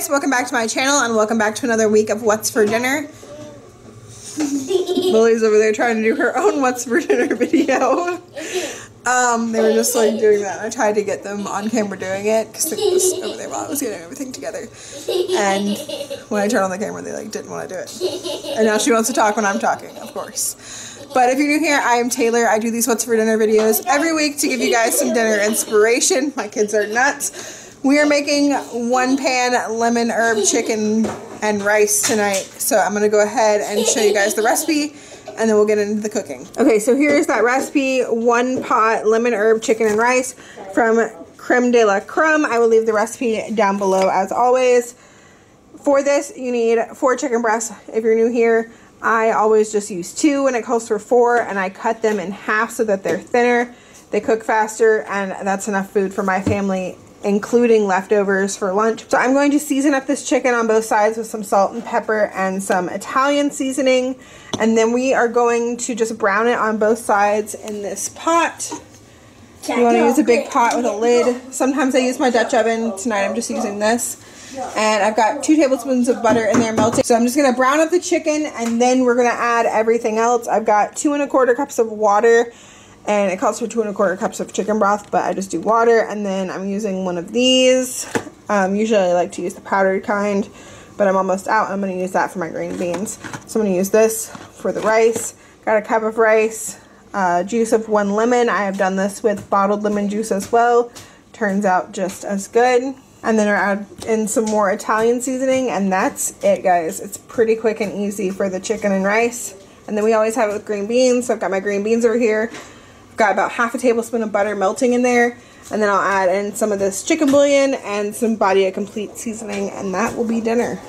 guys, welcome back to my channel and welcome back to another week of What's for Dinner. Lily's over there trying to do her own What's for Dinner video. They were just like doing that. I tried to get them on camera doing it because it was over there while I was getting everything together. And when I turned on the camera, they like didn't want to do it. And now she wants to talk when I'm talking, of course. But if you're new here, I am Taylor. I do these What's for Dinner videos every week to give you guys some dinner inspiration. My kids are nuts. We are making one pan lemon herb chicken and rice tonight. So I'm going to go ahead and show you guys the recipe and then we'll get into the cooking. Okay, so here's that recipe. 1 pot lemon herb chicken and rice from Creme de la Creme. I will leave the recipe down below as always. For this, you need 4 chicken breasts. If you're new here, I always just use 2 and it calls for 4, and I cut them in half so that they're thinner. They cook faster, and that's enough food for my family, including leftovers for lunch. So I'm going to season up this chicken on both sides with some salt and pepper and some Italian seasoning. And then we are going to just brown it on both sides in this pot. You want to use a big pot with a lid. Sometimes I use my Dutch oven. Tonight I'm just using this. And I've got 2 tablespoons of butter in there melting. So I'm just going to brown up the chicken and then we're going to add everything else. I've got 2 1/4 cups of water. And it calls for 2 1/4 cups of chicken broth, but I just do water. And then I'm using one of these. Usually I like to use the powdered kind, but I'm almost out. I'm going to use that for my green beans. So I'm going to use this for the rice. Got a cup of rice, juice of 1 lemon. I have done this with bottled lemon juice as well. Turns out just as good. And then I add in some more Italian seasoning, and that's it, guys. It's pretty quick and easy for the chicken and rice. And then we always have it with green beans. So I've got my green beans over here. Got about half a tablespoon of butter melting in there, and then I'll add in some of this chicken bouillon and some Badia Complete seasoning, and that will be dinner.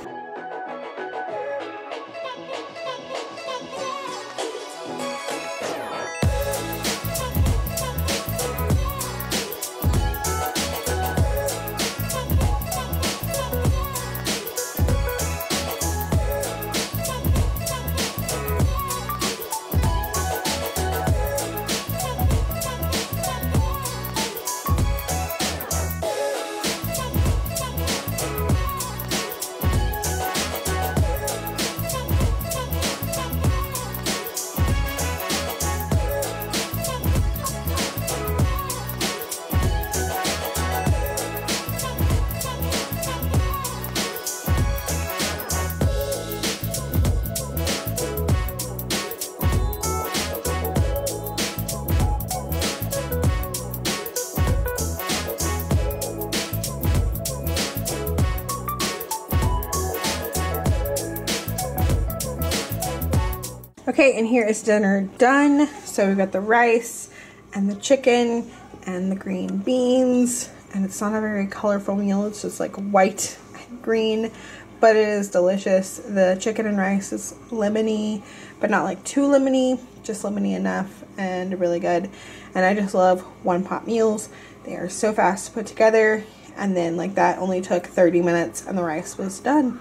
Okay, and here is dinner done. So we've got the rice and the chicken and the green beans, and it's not a very colorful meal. It's just like white and green, but it is delicious. The chicken and rice is lemony, but not like too lemony, just lemony enough and really good. And I just love one pot meals. They are so fast to put together, and then like that only took 30 minutes and the rice was done.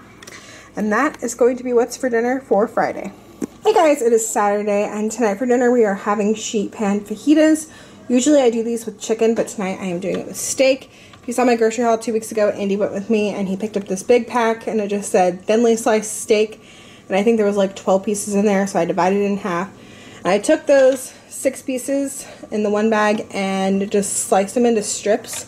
And that is going to be What's for Dinner for Friday. Hey guys, it is Saturday, and tonight for dinner we are having sheet pan fajitas. Usually I do these with chicken, but tonight I am doing it with steak. If you saw my grocery haul 2 weeks ago, Andy went with me and he picked up this big pack, and it just said thinly sliced steak, and I think there was like 12 pieces in there, so I divided it in half. And I took those 6 pieces in the one bag and just sliced them into strips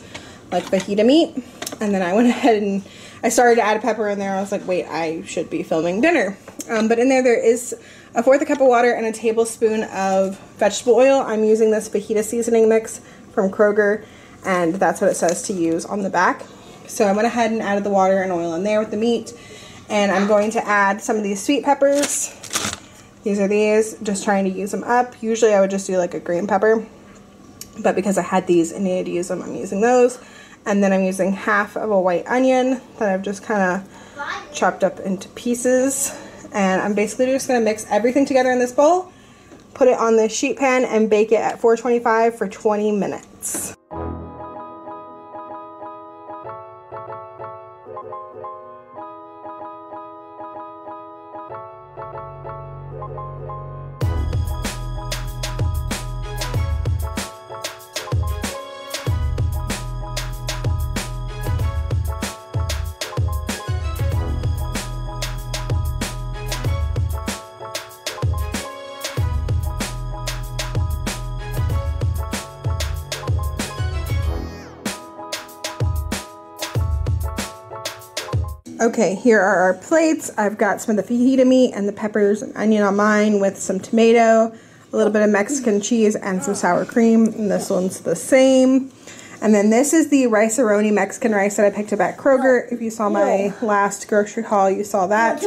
like fajita meat, and then I went ahead and I started to add pepper in there. I was like, wait, I should be filming dinner. But in there is a 1/4 cup of water and a tablespoon of vegetable oil. I'm using this fajita seasoning mix from Kroger, and that's what it says to use on the back. So I went ahead and added the water and oil in there with the meat, and I'm going to add some of these sweet peppers. These are these, just trying to use them up. Usually I would just do like a green pepper, but because I had these and needed to use them, I'm using those. And then I'm using half of a white onion that I've just kind of chopped up into pieces. And I'm basically just going to mix everything together in this bowl, put it on this sheet pan, and bake it at 425 for 20 minutes. Okay, here are our plates. I've got some of the fajita meat and the peppers and onion on mine with some tomato, a little bit of Mexican cheese, and some sour cream. And this one's the same. And then this is the rice-a-roni Mexican rice that I picked up at Kroger. If you saw my last grocery haul, you saw that.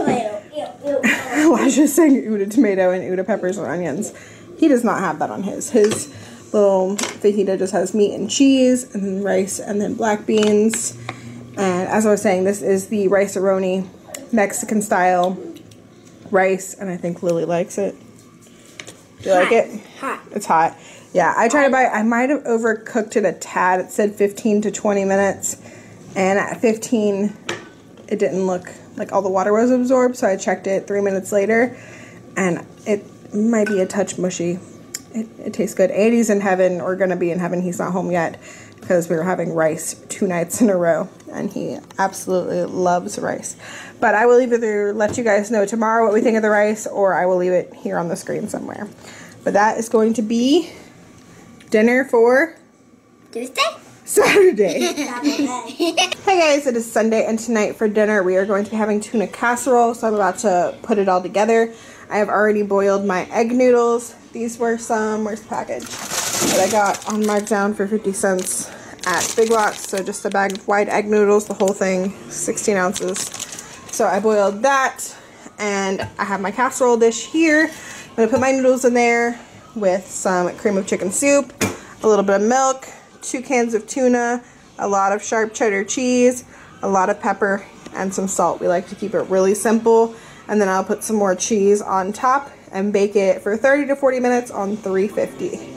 Elijah's saying Uda tomato and Uda peppers and onions. He does not have that on his. His little fajita just has meat and cheese, and then rice, and then black beans. And as I was saying, this is the rice-a-roni Mexican style rice, and I think Lily likes it. Do you like it? Hot. It's hot. Yeah, I tried to buy, I might have overcooked it a tad. It said 15 to 20 minutes, and at 15, it didn't look like all the water was absorbed, so I checked it 3 minutes later, and it might be a touch mushy. It tastes good. Andy's in heaven, or gonna be in heaven. He's not home yet, because we were having rice 2 nights in a row, and he absolutely loves rice. But I will either let you guys know tomorrow what we think of the rice, or I will leave it here on the screen somewhere. But that is going to be dinner for Tuesday? Saturday. Hey guys, it is Sunday, and tonight for dinner we are going to be having tuna casserole, so I'm about to put it all together. I have already boiled my egg noodles. These were some, where's the package, that I got on Markdown for 50 cents at Big Lots. So just a bag of white egg noodles, the whole thing, 16 ounces. So I boiled that, and I have my casserole dish here. I'm going to put my noodles in there with some cream of chicken soup, a little bit of milk, 2 cans of tuna, a lot of sharp cheddar cheese, a lot of pepper, and some salt. We like to keep it really simple. And then I'll put some more cheese on top and bake it for 30 to 40 minutes on 350.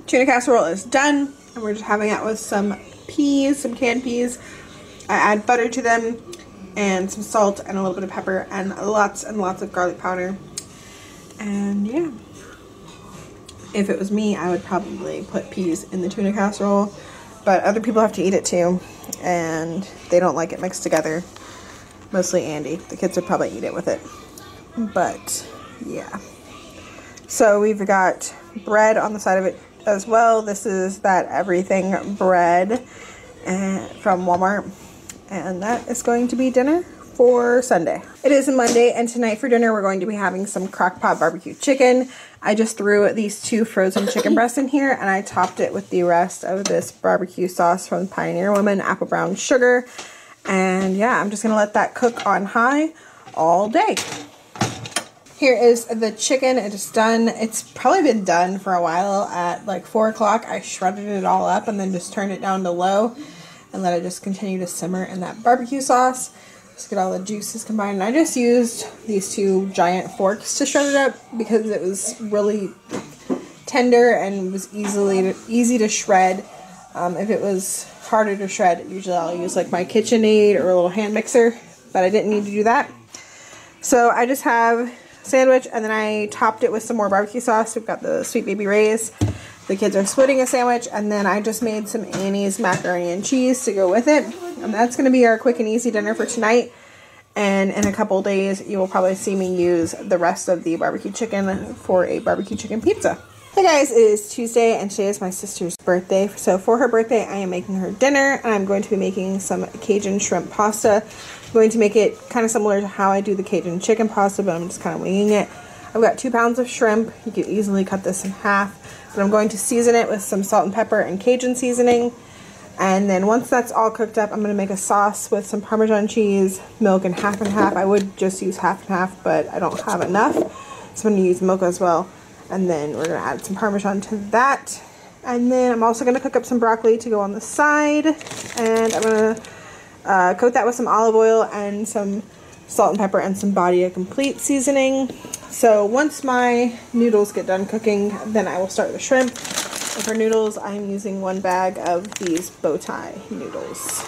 Tuna casserole is done, and we're just having it with some peas, some canned peas. I add butter to them, and some salt, and a little bit of pepper, and lots of garlic powder. And yeah, if it was me, I would probably put peas in the tuna casserole, but other people have to eat it too, and they don't like it mixed together. Mostly Andy. The kids would probably eat it with it. But yeah. So we've got bread on the side of it as well. This is that everything bread from Walmart, and that is going to be dinner for Sunday. It is a Monday, and tonight for dinner we're going to be having some crock-pot barbecue chicken. I just threw these 2 frozen chicken breasts in here, and I topped it with the rest of this barbecue sauce from Pioneer Woman, apple brown sugar. And yeah, I'm just gonna let that cook on high all day. Here is the chicken. It is done. It's probably been done for a while. At like 4 o'clock, I shredded it all up and then just turned it down to low and let it just continue to simmer in that barbecue sauce. Just get all the juices combined. And I just used these 2 giant forks to shred it up because it was really tender and was easy to shred. If it was harder to shred, usually I'll use like my KitchenAid or a little hand mixer, but I didn't need to do that. So I just have sandwich, and then I topped it with some more barbecue sauce. We've got the Sweet Baby Ray's. The kids are splitting a sandwich, and then I just made some Annie's macaroni and cheese to go with it. And that's going to be our quick and easy dinner for tonight. And in a couple days, you will probably see me use the rest of the barbecue chicken for a barbecue chicken pizza. Hey guys, it is Tuesday, and today is my sister's birthday. So for her birthday, I am making her dinner, and I'm going to be making some Cajun shrimp pasta. I'm going to make it kind of similar to how I do the Cajun chicken pasta, but I'm just kind of winging it. I've got 2 pounds of shrimp. You could easily cut this in half, but I'm going to season it with some salt and pepper and Cajun seasoning. And then once that's all cooked up, I'm going to make a sauce with some Parmesan cheese, milk, and half and half. I would just use half and half, but I don't have enough, so I'm going to use milk as well. And then we're going to add some Parmesan to that. And then I'm also going to cook up some broccoli to go on the side. And I'm going to coat that with some olive oil and some salt and pepper and some Badia Complete seasoning. So once my noodles get done cooking, then I will start the shrimp. And for noodles, I'm using 1 bag of these bow tie noodles.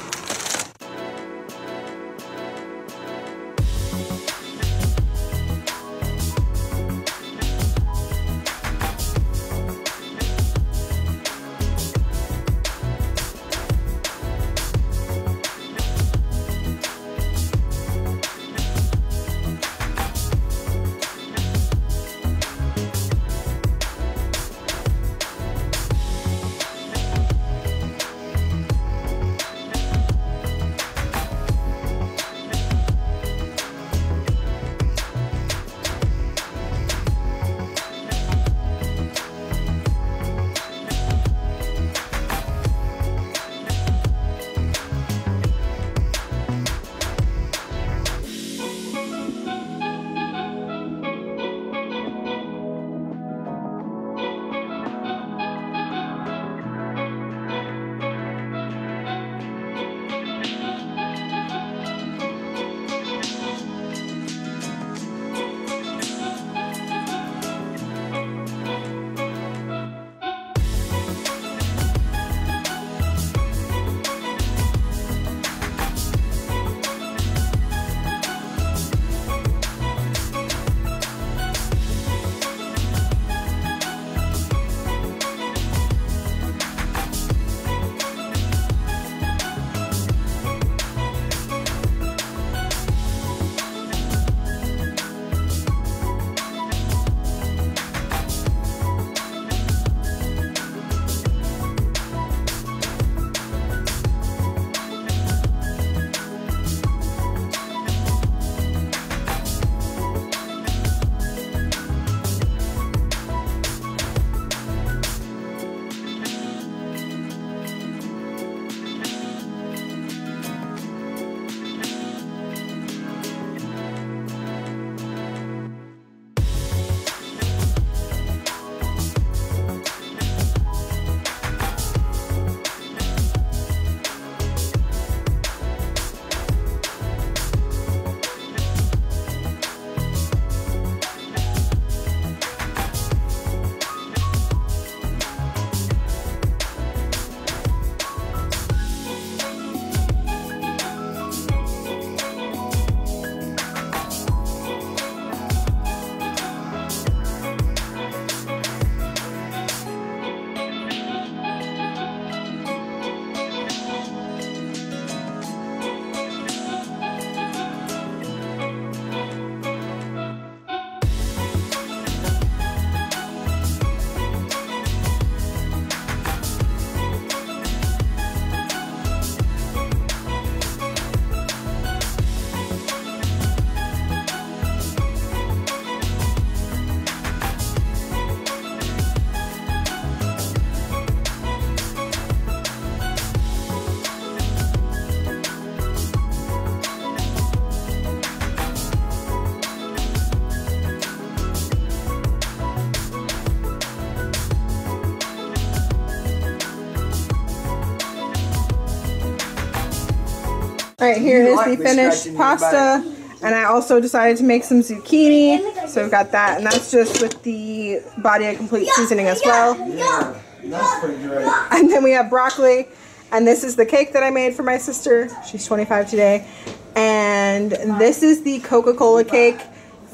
Alright, here is the finished pasta. And I also decided to make some zucchini. So we've got that. And that's just with the Badia Complete seasoning as well. Yeah, that's pretty great. And then we have broccoli. And this is the cake that I made for my sister. She's 25 today. And this is the Coca-Cola cake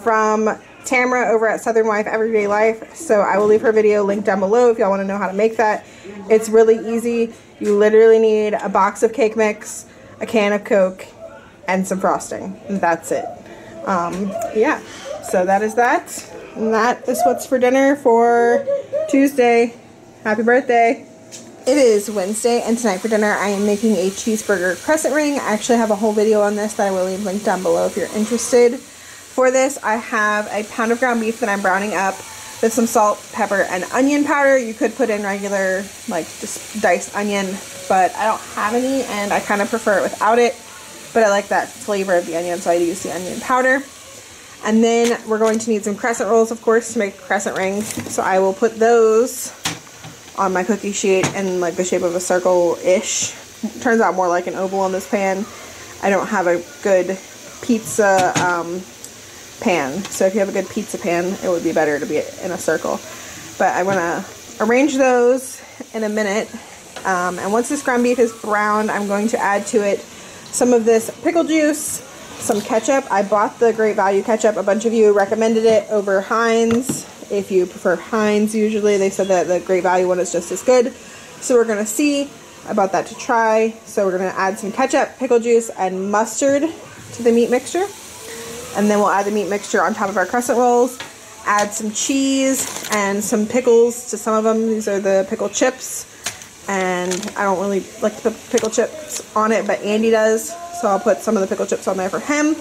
from Tamara over at Southern Wife Everyday Life. So I will leave her video linked down below if y'all want to know how to make that. It's really easy. You literally need a box of cake mix, a can of Coke, and some frosting. And that's it. Yeah. So that is that. And that is what's for dinner for Tuesday. Happy birthday. It is Wednesday, and tonight for dinner I am making a cheeseburger crescent ring. I actually have a whole video on this that I will leave linked down below if you're interested. For this, I have a pound of ground beef that I'm browning up with some salt, pepper, and onion powder. You could put in regular, like, just diced onion, but I don't have any, and I kind of prefer it without it. But I like that flavor of the onion, so I use the onion powder. And then we're going to need some crescent rolls, of course, to make crescent rings. So I will put those on my cookie sheet in like the shape of a circle-ish. Turns out more like an oval on this pan. I don't have a good pizza pan, so if you have a good pizza pan, it would be better to be in a circle. But I'm gonna arrange those in a minute. And once this ground beef is browned, I'm going to add to it some of this pickle juice, some ketchup. I bought the Great Value ketchup. A bunch of you recommended it over Heinz. If you prefer Heinz, usually they said that the Great Value one is just as good. So we're going to see about that to try. So we're going to add some ketchup, pickle juice, and mustard to the meat mixture. And then we'll add the meat mixture on top of our crescent rolls. Add some cheese and some pickles to some of them. These are the pickle chips. And I don't really like to put pickle chips on it, but Andy does. So I'll put some of the pickle chips on there for him.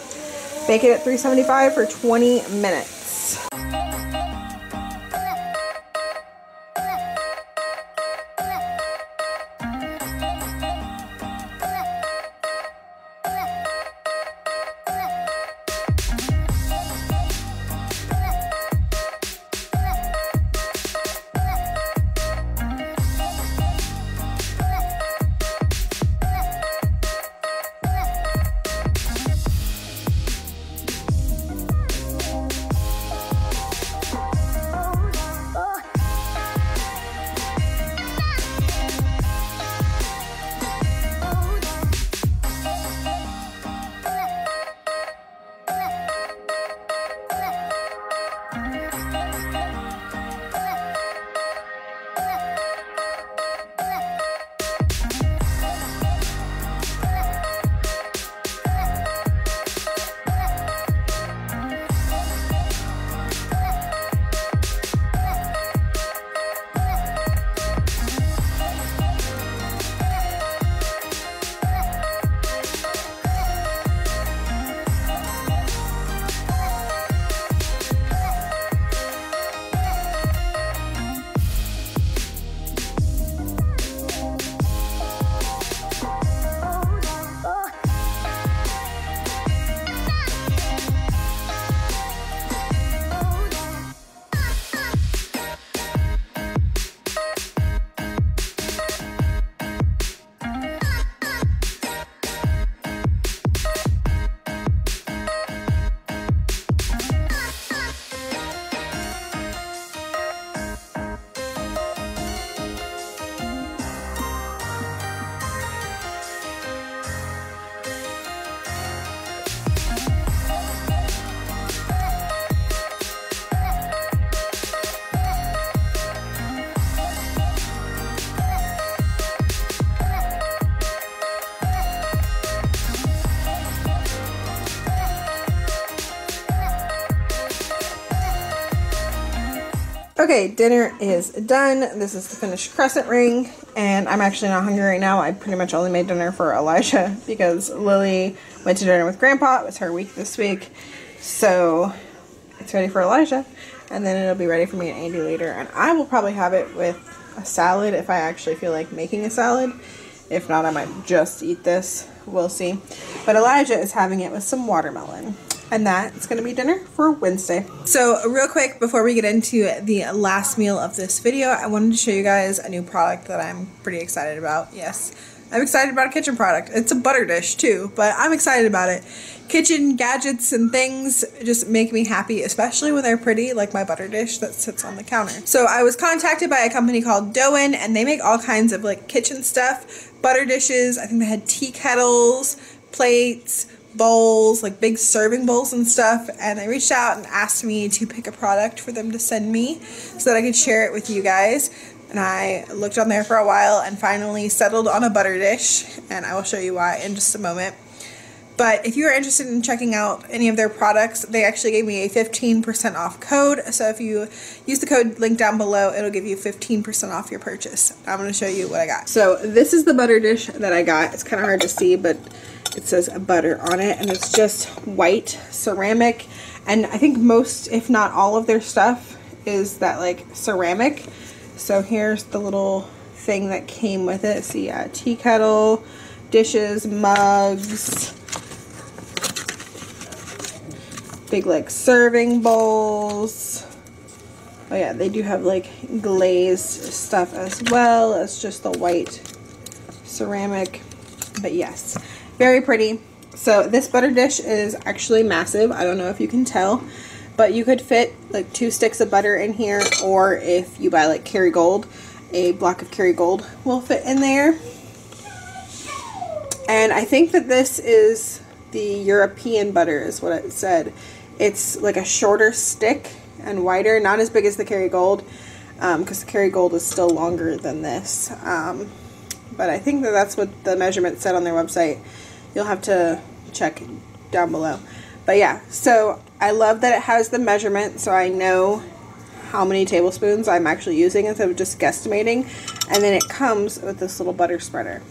Bake it at 375 for 20 minutes. Okay, dinner is done. This is the finished crescent ring, and I'm actually not hungry right now. I pretty much only made dinner for Elijah because Lily went to dinner with Grandpa. It was her week this week, so it's ready for Elijah, and then it'll be ready for me and Andy later, and I will probably have it with a salad if I actually feel like making a salad. If not, I might just eat this. We'll see. But Elijah is having it with some watermelon. And that's going to be dinner for Wednesday. So real quick, before we get into the last meal of this video, I wanted to show you guys a new product that I'm pretty excited about. Yes, I'm excited about a kitchen product. It's a butter dish too, but I'm excited about it. Kitchen gadgets and things just make me happy, especially when they're pretty, like my butter dish that sits on the counter. So I was contacted by a company called Doan, and they make all kinds of like kitchen stuff, butter dishes. I think they had tea kettles, plates, bowls, like big serving bowls and stuff, and they reached out and asked me to pick a product for them to send me so that I could share it with you guys. And I looked on there for a while and finally settled on a butter dish, and I will show you why in just a moment. But if you are interested in checking out any of their products, they actually gave me a 15% off code. So if you use the code link down below, it'll give you 15% off your purchase. I'm going to show you what I got. So this is the butter dish that I got. It's kind of hard to see, but it says butter on it, and it's just white ceramic. And I think most, if not all of their stuff is that like ceramic. So here's the little thing that came with it. See, yeah, tea kettle, dishes, mugs, big like serving bowls. Oh yeah, they do have like glazed stuff as well as just the white ceramic. But yes, very pretty. So this butter dish is actually massive. I don't know if you can tell, but you could fit like 2 sticks of butter in here, or if you buy like Kerrygold, a block of Kerrygold will fit in there. And I think that this is the European butter is what it said. It's like a shorter stick and wider, not as big as the Kerrygold, because the Kerrygold is still longer than this. But I think that that's what the measurement said on their website. You'll have to check down below. But yeah, so I love that it has the measurement, so I know how many tablespoons I'm actually using instead of just guesstimating. And then it comes with this little butter spreader.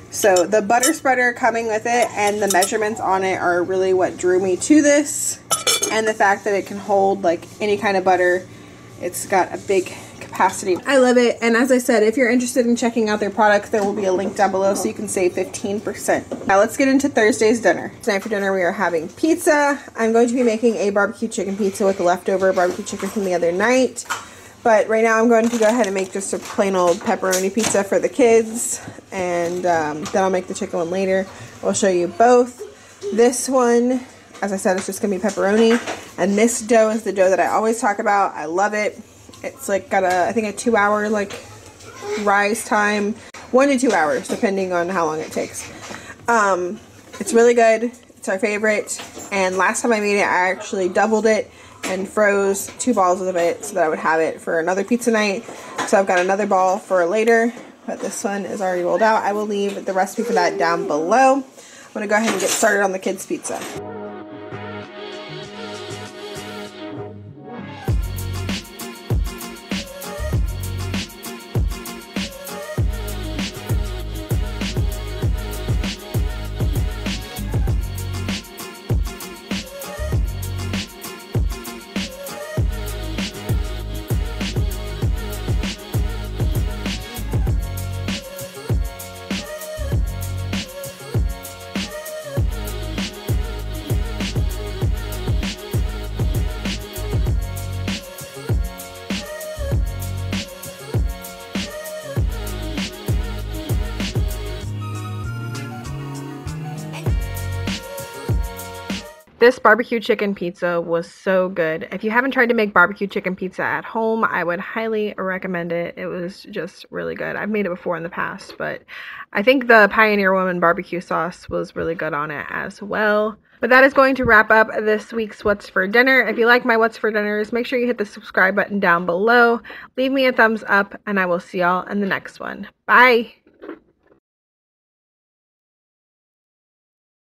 So the butter spreader coming with it and the measurements on it are really what drew me to this. And the fact that it can hold like any kind of butter. It's got a big capacity. I love it. And as I said, if you're interested in checking out their products, there will be a link down below so you can save 15%. Now let's get into Thursday's dinner. Tonight for dinner we are having pizza. I'm going to be making a barbecue chicken pizza with the leftover barbecue chicken from the other night. But right now I'm going to go ahead and make just a plain old pepperoni pizza for the kids. And then I'll make the chicken one later. I'll show you both. This one, as I said, it's just going to be pepperoni. And this dough is the dough that I always talk about. I love it. It's like got a, I think a 2-hour like rise time. 1 to 2 hours depending on how long it takes. It's really good. It's our favorite. And last time I made it, I actually doubled it and froze 2 balls of it so that I would have it for another pizza night. So I've got another ball for later, but this one is already rolled out. I will leave the recipe for that down below. I'm going to go ahead and get started on the kids' pizza. This barbecue chicken pizza was so good. If you haven't tried to make barbecue chicken pizza at home, I would highly recommend it. It was just really good. I've made it before in the past, but I think the Pioneer Woman barbecue sauce was really good on it as well. But that is going to wrap up this week's What's for Dinner. If you like my What's for Dinners, make sure you hit the subscribe button down below. Leave me a thumbs up, and I will see y'all in the next one. Bye!